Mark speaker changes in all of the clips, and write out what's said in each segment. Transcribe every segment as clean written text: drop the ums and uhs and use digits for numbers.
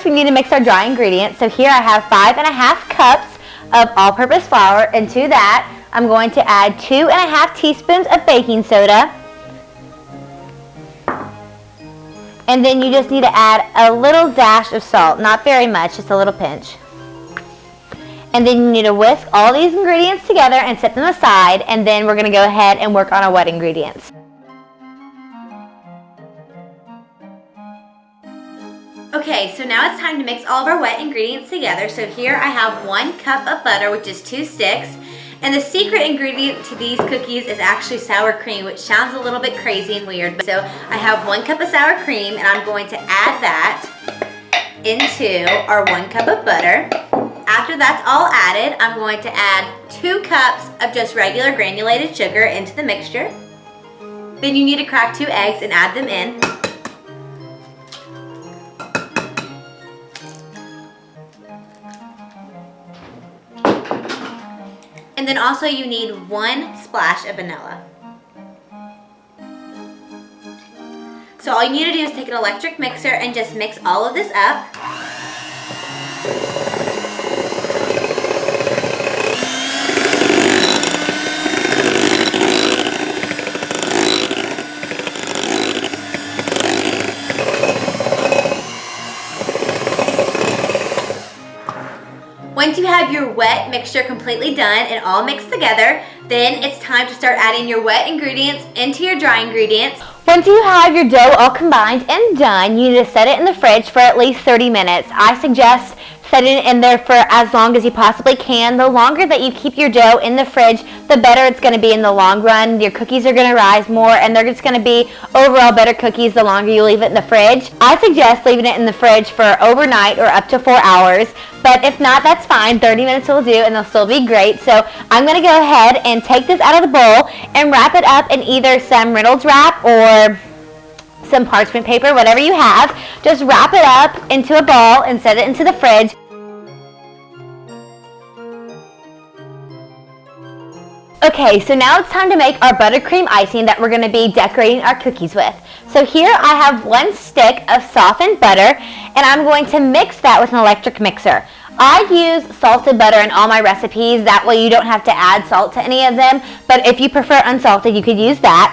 Speaker 1: we need to mix our dry ingredients. So here I have 5½ cups of all-purpose flour, and to that I'm going to add 2½ teaspoons of baking soda. And then you just need to add a little dash of salt, not very much, just a little pinch. And then you need to whisk all these ingredients together and set them aside, and then we're going to go ahead and work on our wet ingredients. Okay, so now it's time to mix all of our wet ingredients together. So here I have 1 cup of butter, which is 2 sticks. And the secret ingredient to these cookies is actually sour cream, which sounds a little bit crazy and weird. So I have 1 cup of sour cream, and I'm going to add that into our 1 cup of butter. After that's all added, I'm going to add 2 cups of just regular granulated sugar into the mixture. Then you need to crack 2 eggs and add them in. And then also you need 1 splash of vanilla. So all you need to do is take an electric mixer and just mix all of this up. Once you have your wet mixture completely done and all mixed together, then it's time to start adding your wet ingredients into your dry ingredients. Once you have your dough all combined and done, you need to set it in the fridge for at least 30 minutes. I suggest setting it in there for as long as you possibly can. The longer that you keep your dough in the fridge, the better it's going to be in the long run. Your cookies are going to rise more, and they're just going to be overall better cookies the longer you leave it in the fridge. I suggest leaving it in the fridge for overnight or up to 4 hours, but if not, that's fine. 30 minutes will do, and they'll still be great. So I'm going to go ahead and take this out of the bowl and wrap it up in either some Reynolds wrap or some parchment paper, whatever you have. Just wrap it up into a ball and set it into the fridge. Okay, so now it's time to make our buttercream icing that we're going to be decorating our cookies with. So here I have 1 stick of softened butter, and I'm going to mix that with an electric mixer. I use salted butter in all my recipes. That way you don't have to add salt to any of them, but if you prefer unsalted, you could use that.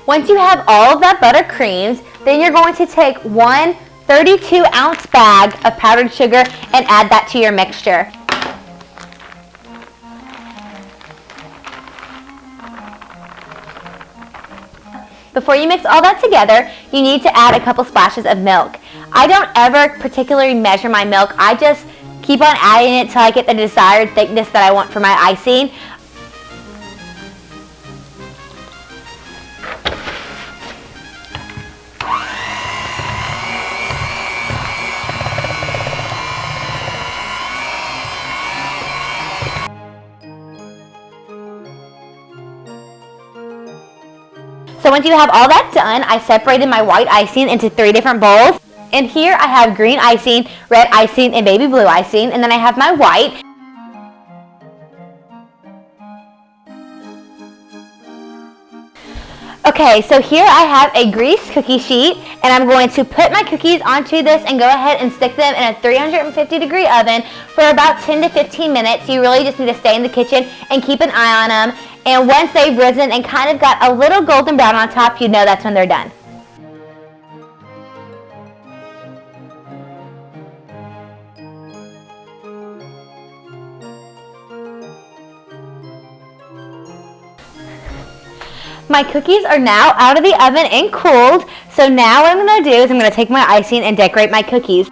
Speaker 1: Once you have all of that butter creamed, then you're going to take 1 32-ounce bag of powdered sugar and add that to your mixture. Before you mix all that together, you need to add a couple splashes of milk. I don't ever particularly measure my milk. I just keep on adding it till I get the desired thickness that I want for my icing. So once you have all that done, I separated my white icing into 3 different bowls. And here I have green icing, red icing, and baby blue icing. And then I have my white. Okay, so here I have a greased cookie sheet, and I'm going to put my cookies onto this and go ahead and stick them in a 350-degree oven for about 10 to 15 minutes. You really just need to stay in the kitchen and keep an eye on them. And once they've risen and kind of got a little golden brown on top, you know that's when they're done. My cookies are now out of the oven and cooled, so now what I'm going to do is I'm going to take my icing and decorate my cookies.